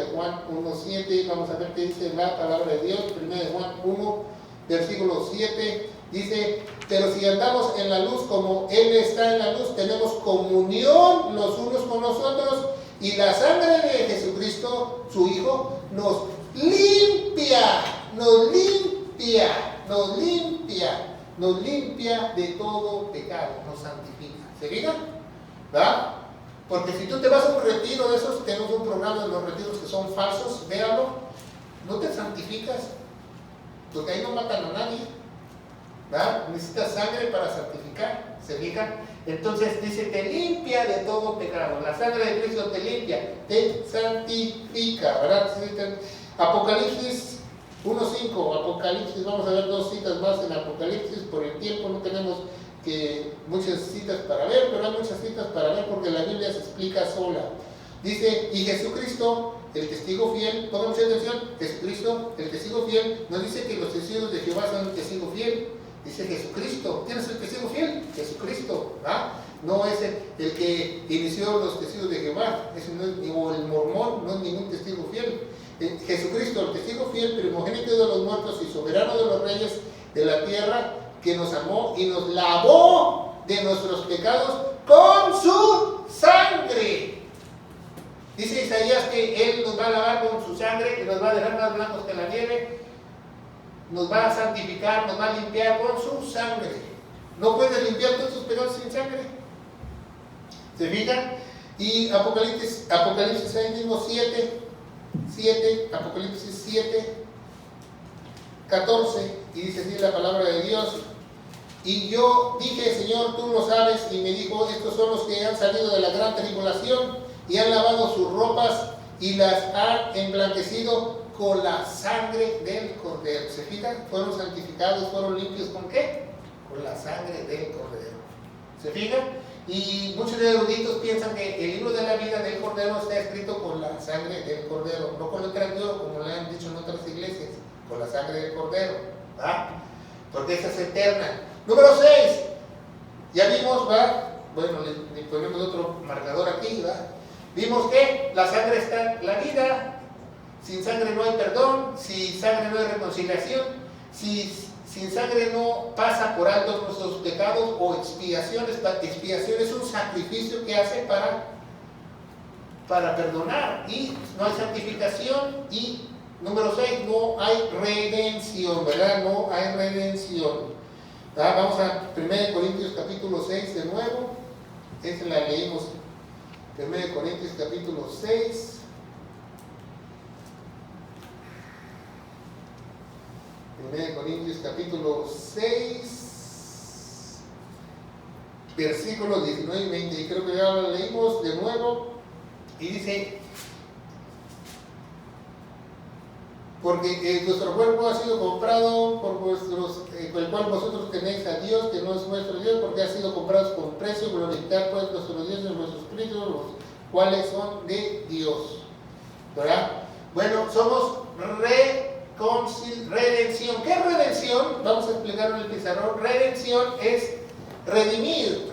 [SPEAKER 1] Juan 1.7, vamos a ver qué dice la palabra de Dios. Primera de Juan 1, versículo 7, dice, pero si andamos en la luz como Él está en la luz, tenemos comunión los unos con los otros, y la sangre de Jesucristo, su Hijo, nos limpia de todo pecado, nos santifica. ¿Se fijan? ¿Verdad? Porque si tú te vas a un retiro de esos, tenemos un programa de los retiros que son falsos, véanlo, no te santificas, porque ahí no matan a nadie, ¿verdad? Necesitas sangre para santificar, ¿se fijan? Entonces dice, te limpia de todo pecado, la sangre de Cristo te limpia, te santifica, ¿verdad? Apocalipsis 1.5, Apocalipsis, vamos a ver dos citas más en Apocalipsis, por el tiempo no tenemos muchas citas para ver, pero hay muchas citas para ver porque la Biblia se explica sola. Dice, y Jesucristo, el testigo fiel, pongan mucha atención, Jesucristo, el testigo fiel, no dice que los testigos de Jehová son el testigo fiel, dice Jesucristo. ¿Quién es el testigo fiel? Jesucristo, ¿verdad? No es el que inició los testigos de Jehová, o el mormón, no es ningún testigo fiel. Jesucristo, el testigo fiel, primogénito de los muertos y soberano de los reyes de la tierra, que nos amó y nos lavó de nuestros pecados con su sangre. Dice Isaías que Él nos va a lavar con su sangre y nos va a dejar más blancos que la nieve, nos va a santificar, nos va a limpiar con su sangre. No puedes limpiar todos tus pecados sin sangre. ¿Se fijan? Y Apocalipsis ahí mismo 7, Apocalipsis 7, 14, y dice así la palabra de Dios. Y yo dije, Señor, tú lo sabes, y me dijo, estos son los que han salido de la gran tribulación y han lavado sus ropas y las han emblanquecido con la sangre del Cordero. ¿Se fijan? Fueron santificados, fueron limpios, ¿con qué? Con la sangre del Cordero. ¿Se fijan? Y muchos eruditos piensan que el libro de la vida del Cordero está escrito con la sangre del Cordero, no con letras de oro, como le han dicho en otras iglesias, con la sangre del Cordero, ¿verdad? Porque esa es eterna. Número 6, ya vimos, ¿verdad? bueno, le ponemos otro marcador aquí, ¿verdad? Vimos que la sangre está en la vida, sin sangre no hay perdón, sin sangre no hay reconciliación, sin sangre no pasa por alto nuestros pecados o expiaciones. Expiación es un sacrificio que hace para perdonar, y no hay santificación. Y número 6, no hay redención, ¿verdad? No hay redención. Vamos a 1 Corintios capítulo 6 de nuevo. Esa la leímos. 1 Corintios capítulo 6. 1 Corintios capítulo 6, versículos 19 y 20. Y creo que ya lo leímos de nuevo. Y dice: porque vuestro cuerpo ha sido comprado por el cual vosotros tenéis a Dios, que no es nuestro Dios, porque ha sido comprado con precio. Glorificar pues nuestros dioses en nuestros Cristos, los cuales son de Dios, ¿verdad? Bueno, somos redención. ¿Qué es redención? Vamos a explicarlo en el pizarrón. Redención es redimir,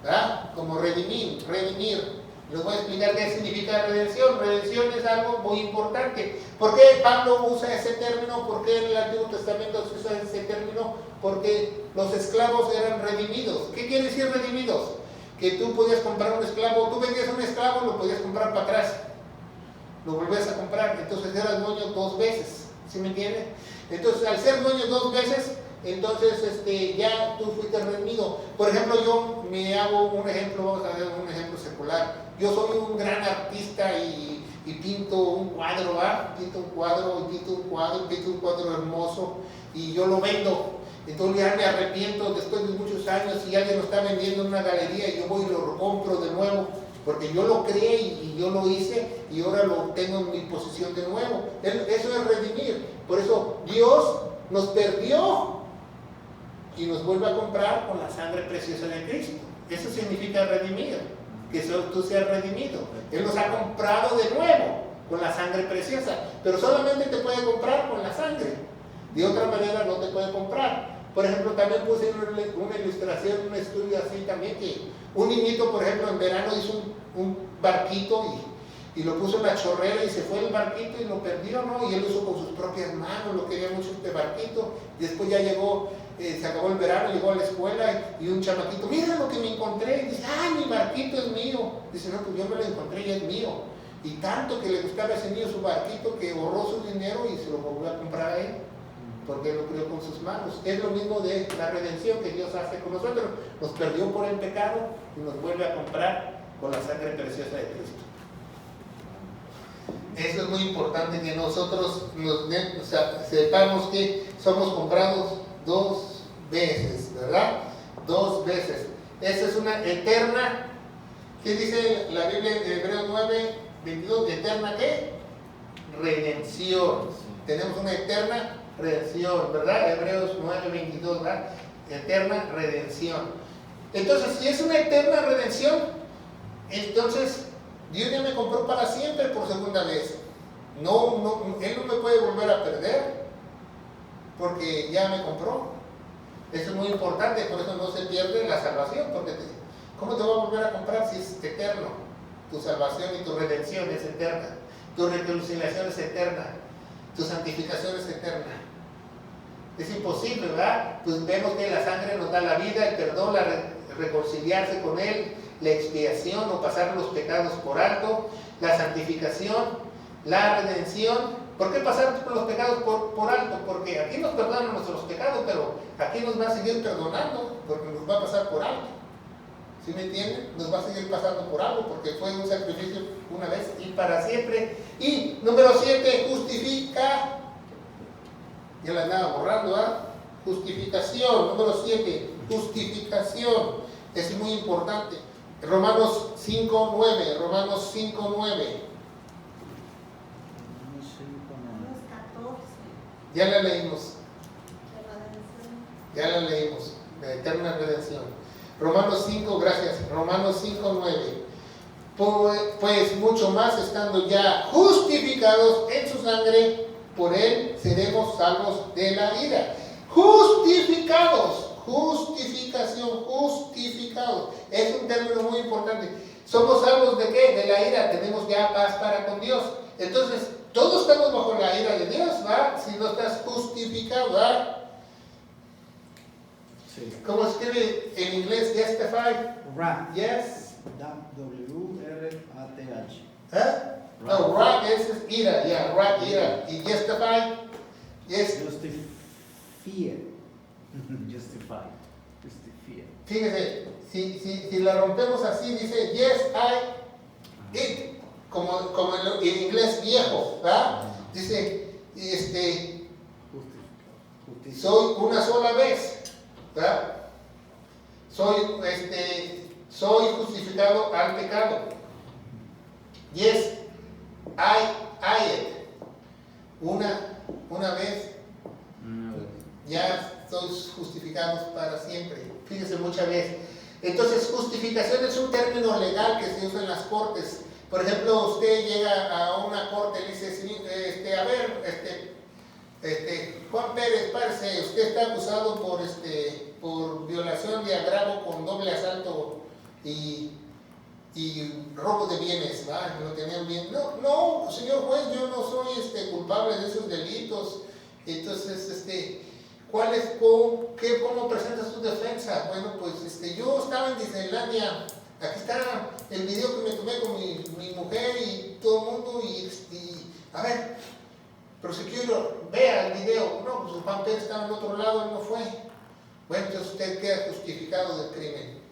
[SPEAKER 1] ¿verdad? Como redimir. Les voy a explicar qué significa redención. Redención es algo muy importante. ¿Por qué Pablo usa ese término? ¿Por qué en el Antiguo Testamento se usa ese término? Porque los esclavos eran redimidos. ¿Qué quiere decir redimidos? Que tú podías comprar un esclavo, tú vendías un esclavo, lo podías comprar para atrás, lo volvías a comprar, entonces eras dueño 2 veces, ¿sí me entiendes? Entonces, al ser dueño 2 veces, entonces ya tú fuiste redimido. Por ejemplo, yo me hago un ejemplo, vamos a ver un ejemplo secular. Yo soy un gran artista y pinto un cuadro, ¿va? Pinto un cuadro hermoso, y yo lo vendo. Entonces ya me arrepiento después de muchos años, y alguien lo está vendiendo en una galería, y yo voy y lo compro de nuevo, porque yo lo creé y yo lo hice, y ahora lo tengo en mi posesión de nuevo. Eso es redimir. Por eso Dios nos perdió y nos vuelve a comprar con la sangre preciosa de Cristo. Eso significa redimir, que tú seas redimido. Él nos ha comprado de nuevo con la sangre preciosa, pero solamente te puede comprar con la sangre. De otra manera no te puede comprar. Por ejemplo, también puse una ilustración, un estudio así también, que un niñito, por ejemplo, en verano hizo un barquito y lo puso en la chorrera, y se fue el barquito y lo perdió, ¿no? Y él lo hizo con sus propias manos, lo quería mucho este barquito. Después ya llegó, se acabó el verano, llegó a la escuela, y un chamaquito: mira lo que me encontré. Y dice: ¡ay, mi barquito es mío! Dice: no, pues yo me lo encontré y es mío. Y tanto que le gustaba a ese niño su barquito, que ahorró su dinero y se lo volvió a comprar a él, porque lo crió con sus manos. Es lo mismo de la redención que Dios hace con nosotros. Nos perdió por el pecado y nos vuelve a comprar con la sangre preciosa de Cristo. Eso es muy importante, que nosotros sepamos que somos comprados 2 veces, ¿verdad? 2 veces. Esa es una eterna. ¿Qué dice la Biblia en Hebreos 9, 22? ¿Eterna qué? Redención. Tenemos una eterna redención, ¿verdad? Hebreos 9, 22, ¿verdad? Eterna redención. Entonces, si es una eterna redención, entonces Dios ya me compró para siempre por segunda vez. Él no me puede volver a perder, porque ya me compró. Eso es muy importante, por eso no se pierde la salvación, porque ¿cómo te va a volver a comprar si es eterno? Tu salvación y tu redención es eterna, tu reconciliación es eterna, tu santificación es eterna. Es imposible, ¿verdad? Pues vemos que la sangre nos da la vida, el perdón, reconciliarse con Él, la expiación o pasar los pecados por alto, la santificación, la redención. ¿Por qué pasar los pecados por alto? Porque aquí nos perdonan nuestros pecados, pero aquí nos va a seguir perdonando, porque nos va a pasar por alto. ¿Sí me entienden? Nos va a seguir pasando por algo, porque fue un sacrificio una vez y para siempre. Y número 7, justifica. Ya la andaba borrando, ¿ah? Justificación. Número 7, justificación. Es muy importante. Romanos 5:9. Romanos 5:9. Ya la leímos. Ya la leímos. La eterna redención. Romanos 5, gracias. Romanos 5:9. Pues mucho más, estando ya justificados en su sangre, por Él seremos salvos de la ira. Justificados. Justificación, justificados. Es un término muy importante. ¿Somos salvos de qué? De la ira. Tenemos ya paz para con Dios. Entonces, todos estamos bajo la ira de Dios, ¿va? Si no estás justificado, ¿va?
[SPEAKER 2] Sí.
[SPEAKER 1] ¿Cómo escribe en inglés justify?
[SPEAKER 2] Wrath.
[SPEAKER 1] Yes.
[SPEAKER 2] W-R-A-T-H.
[SPEAKER 1] ¿Eh? No, wrath es ira, ya, wrath, ira. Y justify, yes.
[SPEAKER 2] Justify. Justify. Justify.
[SPEAKER 1] Fíjese, si la rompemos así, dice yes, I, it, como en inglés viejo, ¿verdad? Dice, soy una sola vez, ¿verdad? Soy justificado al pecado. Yes, I it. Una vez, ya sois justificados para siempre. Fíjese muchas veces. Entonces, justificación es un término legal que se usa en las cortes. Por ejemplo, usted llega a una corte y dice, Juan Pérez, parce, usted está acusado por violación de agravo con doble asalto y robo de bienes, ¿va? Lo tenían bien. No, señor juez, yo no soy culpable de esos delitos. Entonces, ¿cómo presentas tu defensa? Bueno, pues yo estaba en Disneylandia. Aquí está el video que me tomé con mi mujer y todo el mundo. A ver, prosecutor, vea el video. No, pues Juan Pérez estaba en otro lado, él no fue. Bueno, entonces usted queda justificado del crimen.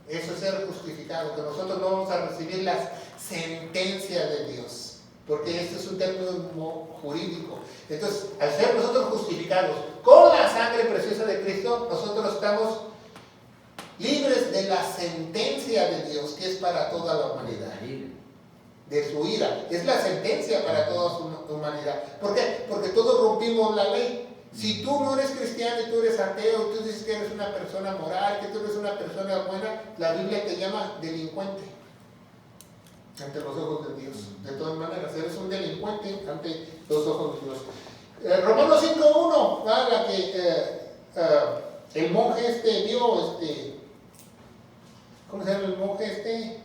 [SPEAKER 1] Eso es ser justificado, que nosotros no vamos a recibir la sentencia de Dios, porque este es un término jurídico. Entonces, al ser nosotros justificados con la sangre preciosa de Cristo, nosotros estamos libres de la sentencia de Dios, que es para toda la humanidad. De su ira. Es la sentencia para toda su humanidad. ¿Por qué? Porque todos rompimos la ley. Si tú no eres cristiano y tú eres ateo, y tú dices que eres una persona moral, que tú eres una persona buena, la Biblia te llama delincuente ante los ojos de Dios. De todas maneras, eres un delincuente ante los ojos de Dios. Romanos 5.1, la que el monje vio, ¿cómo se llama el monje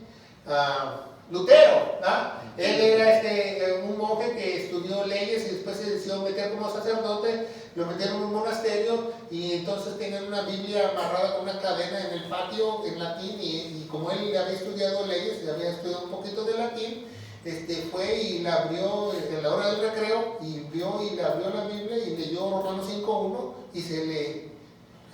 [SPEAKER 1] Lutero, ¿verdad? Él era un monje que estudió leyes y después se decidió meter como sacerdote, lo metieron en un monasterio y entonces tenían una Biblia amarrada con una cadena en el patio en latín y como él había estudiado leyes y había estudiado un poquito de latín, fue y la abrió en la hora del recreo y vio y le abrió la Biblia y leyó Romanos 5.1 y se le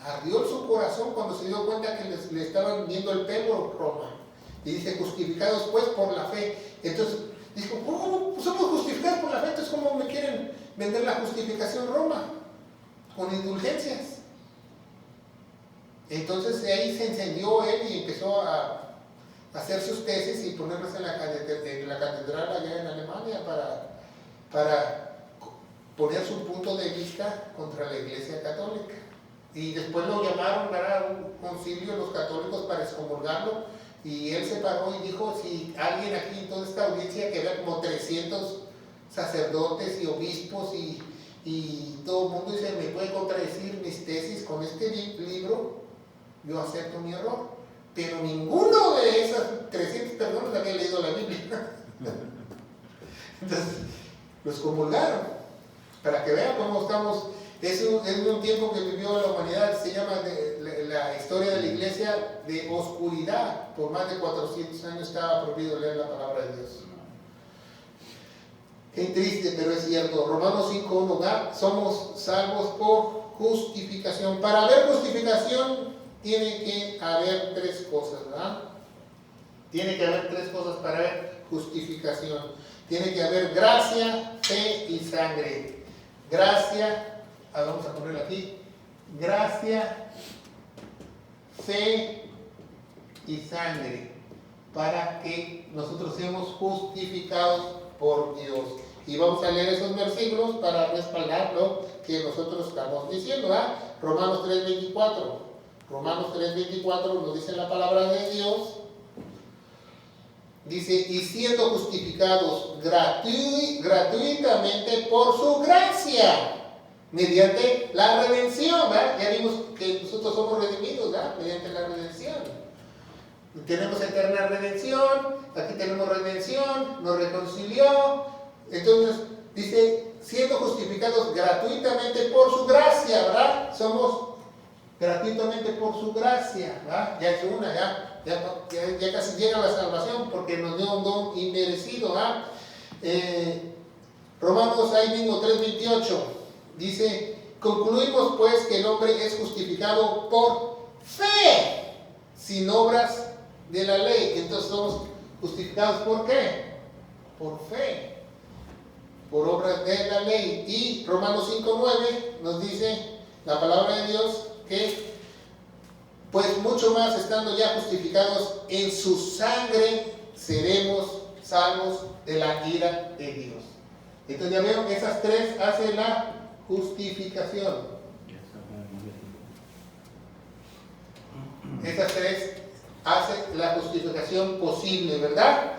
[SPEAKER 1] ardió su corazón cuando se dio cuenta que le estaban viendo el pelo Roma. Y dice, justificados pues por la fe. Entonces, dijo, ¿cómo somos justificados por la fe? Entonces, ¿cómo me quieren vender la justificación Roma? Con indulgencias. Entonces, ahí se encendió él y empezó a hacer sus tesis y ponerlas en la catedral allá en Alemania para poner su punto de vista contra la Iglesia Católica. Y después lo llamaron para un concilio los católicos para excomulgarlo. Y él se paró y dijo, si alguien aquí en toda esta audiencia, que había como 300 sacerdotes y obispos y todo el mundo dice, me puede contradecir mis tesis con este libro, yo acepto mi error. Pero ninguno de esas 300 personas había leído la Biblia. Entonces, los comulgaron, para que vean cómo estamos. Es un tiempo que vivió la humanidad, se llama la historia de la iglesia de oscuridad. Por más de 400 años estaba prohibido leer la palabra de Dios. Qué triste, pero es cierto. Romanos 5.1, somos salvos por justificación. Para haber justificación tiene que haber tres cosas, ¿verdad? Tiene que haber tres cosas para haber justificación. Tiene que haber gracia, fe y sangre. Gracia. Vamos a ponerlo aquí, gracia, fe y sangre, para que nosotros seamos justificados por Dios. Y vamos a leer esos versículos para respaldar lo que nosotros estamos diciendo, ¿verdad? Romanos 3.24 nos dice la palabra de Dios. Dice, y siendo justificados gratuitamente por su gracia, mediante la redención, ¿verdad? Ya vimos que nosotros somos redimidos, ¿verdad? Mediante la redención. Tenemos eterna redención, aquí tenemos redención, nos reconcilió. Entonces, dice, siendo justificados gratuitamente por su gracia, ¿verdad? Somos gratuitamente por su gracia, ¿verdad? Ya es una, ya casi llega la salvación porque nos dio un don inmerecido, ¿verdad? Romanos ahí mismo 3:28 dice, concluimos pues que el hombre es justificado por fe, sin obras de la ley. Entonces somos justificados ¿por qué? Por fe, por obras de la ley. Y Romanos 5:9 nos dice la palabra de Dios que pues mucho más estando ya justificados en su sangre seremos salvos de la ira de Dios. Entonces ya vieron que esas tres hacen la justificación. Esas tres hacen la justificación posible, ¿verdad?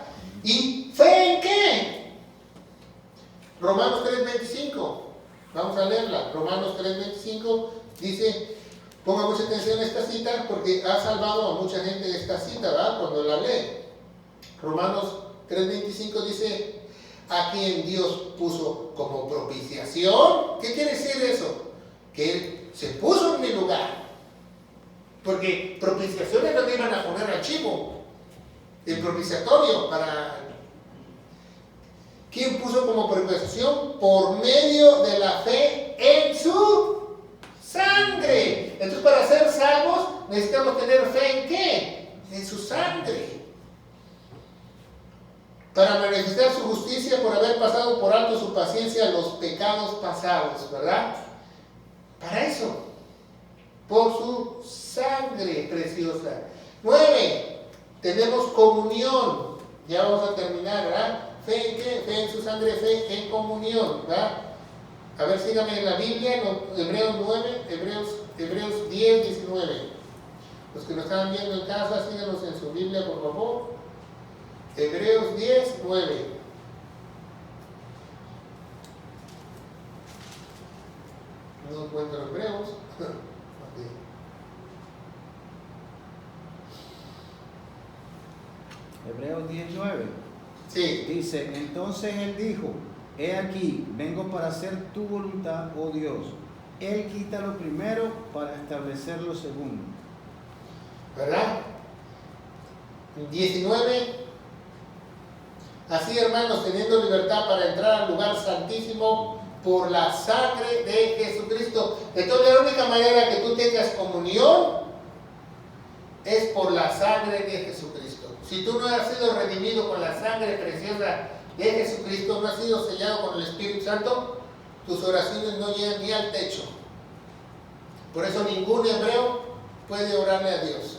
[SPEAKER 1] ¿Y fe en qué? Romanos 3:25. Vamos a leerla. Romanos 3:25 dice, ponga mucha atención a esta cita porque ha salvado a mucha gente de esta cita, ¿verdad? Cuando la lee. Romanos 3:25 dice, a quien Dios puso como propiciación. ¿Qué quiere decir eso? Que Él se puso en mi lugar. Porque propiciación es donde iban a poner al chivo. El propiciatorio para... ¿Quién puso como propiciación? Por medio de la fe en su sangre. Entonces, para ser salvos, necesitamos tener fe en qué? En su sangre. Para manifestar su justicia por haber pasado por alto su paciencia los pecados pasados, ¿verdad? Para eso. Por su sangre preciosa. 9. Tenemos comunión. Ya vamos a terminar, ¿verdad? ¿Fe en qué? Fe en su sangre, fe en comunión, ¿verdad? A ver, síganme en la Biblia, en Hebreos 9, Hebreos 10, 19. Los que nos están viendo en casa, síganos en su Biblia, por favor. Hebreos 10, 9. No encuentro Hebreos. Okay.
[SPEAKER 2] Hebreos 19.
[SPEAKER 1] Sí.
[SPEAKER 2] Dice, entonces él dijo, he aquí, vengo para hacer tu voluntad, oh Dios. Él quita lo primero para establecer lo segundo.
[SPEAKER 1] ¿Verdad? 19. Así, hermanos, teniendo libertad para entrar al lugar santísimo por la sangre de Jesucristo. Entonces, la única manera que tú tengas comunión es por la sangre de Jesucristo. Si tú no has sido redimido con la sangre preciosa de Jesucristo, no has sido sellado con el Espíritu Santo, tus oraciones no llegan ni al techo. Por eso ningún hebreo puede orarle a Dios.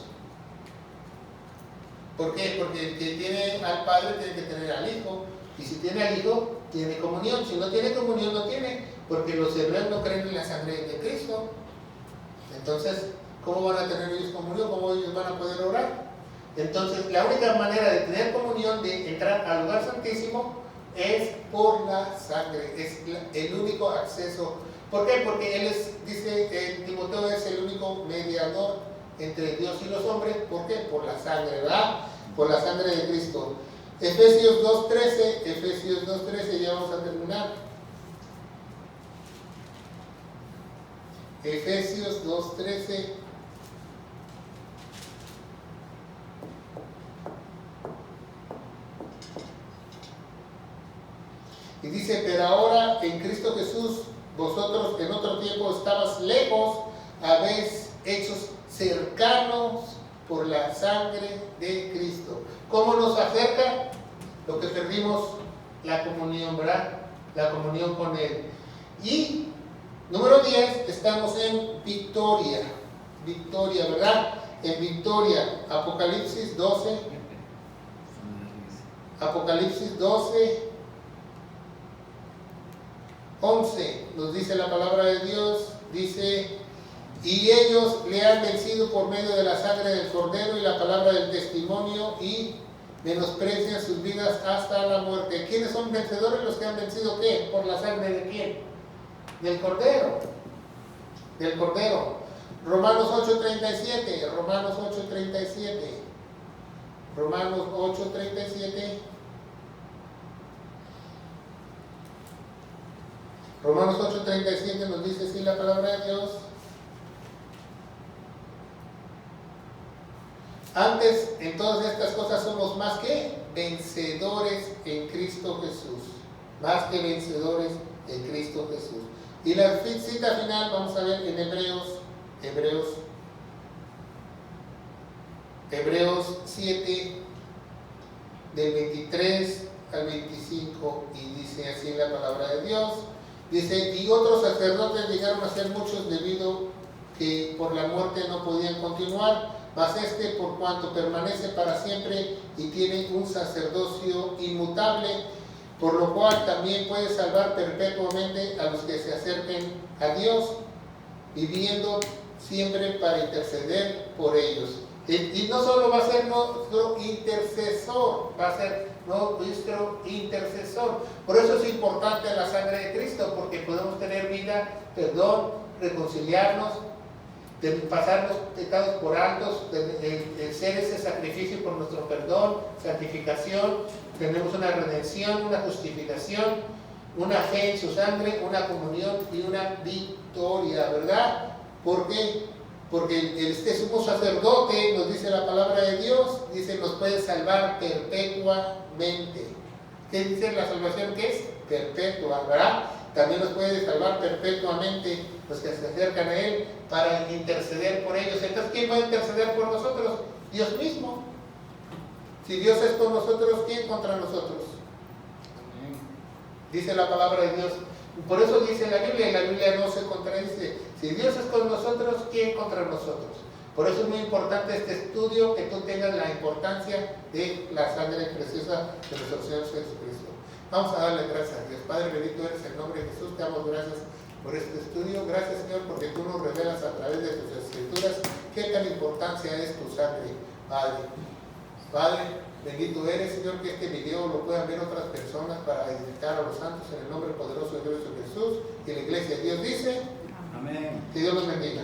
[SPEAKER 1] ¿Por qué? Porque el que tiene al Padre tiene que tener al Hijo. Y si tiene al Hijo, tiene comunión. Si no tiene comunión, no tiene. Porque los hebreos no creen en la sangre de Cristo. Entonces, ¿cómo van a tener ellos comunión? ¿Cómo ellos van a poder orar? Entonces, la única manera de tener comunión, de entrar al lugar santísimo, es por la sangre. Es el único acceso. ¿Por qué? Porque Él es, dice Timoteo, es el único mediador entre Dios y los hombres. ¿Por qué? Por la sangre, ¿verdad? Por la sangre de Cristo. Efesios 2:13, ya vamos a terminar. Efesios 2:13. Y dice, pero ahora en Cristo Jesús, vosotros que en otro tiempo estabas lejos, habéis hechos cercanos por la sangre de Cristo. ¿Cómo nos acerca? Lo que perdimos, la comunión, ¿verdad? La comunión con Él. Y número 10, estamos en victoria. Victoria, ¿verdad? En victoria. Apocalipsis 12. Apocalipsis 12, 11. Nos dice la palabra de Dios. Dice... Y ellos le han vencido por medio de la sangre del Cordero y la palabra del testimonio y menosprecian sus vidas hasta la muerte. ¿Quiénes son vencedores? Los que han vencido, ¿qué? ¿Por la sangre de quién? Del Cordero. Del Cordero. Romanos 8:37. Romanos 8:37. Romanos 8:37. Romanos 8:37 nos dice así la palabra de Dios. Antes, en todas estas cosas somos más que vencedores en Cristo Jesús. Más que vencedores en Cristo Jesús. Y la cita final vamos a ver en Hebreos 7, del 23 al 25, y dice así la palabra de Dios. Dice, y otros sacerdotes llegaron a ser muchos debido que por la muerte no podían continuar, mas este por cuanto permanece para siempre y tiene un sacerdocio inmutable, por lo cual también puede salvar perpetuamente a los que se acerquen a Dios, viviendo siempre para interceder por ellos. Y no solo va a ser nuestro intercesor, va a ser nuestro intercesor. Por eso es importante la sangre de Cristo, porque podemos tener vida, perdón, reconciliarnos, pasar los pecados por altos, el ser ese sacrificio por nuestro perdón, santificación, tenemos una redención, una justificación, una fe en su sangre, una comunión y una victoria, ¿verdad? ¿Por qué? Porque este sumo sacerdote, nos dice la palabra de Dios, dice, nos puede salvar perpetuamente. ¿Qué dice la salvación? ¿Qué es? Perpetua, ¿verdad? También nos puede salvar perpetuamente los que se acercan a Él para interceder por ellos. Entonces, ¿quién va a interceder por nosotros? Dios mismo. Si Dios es con nosotros, ¿quién contra nosotros? Dice la palabra de Dios. Por eso dice la Biblia, y la Biblia no se contradice. Si Dios es con nosotros, ¿quién contra nosotros? Por eso es muy importante este estudio, que tú tengas la importancia de la sangre preciosa de nuestro Señor Jesucristo. Vamos a darle gracias a Dios. Padre bendito eres en nombre de Jesús. Te damos gracias por este estudio. Gracias, Señor, porque tú nos revelas a través de tus escrituras qué tan importancia es tu sangre, Padre. Padre, bendito eres, Señor, que este video lo puedan ver otras personas para edificar a los santos en el nombre poderoso de Dios Jesús. Y la iglesia de Dios dice, amén. Que Dios los bendiga.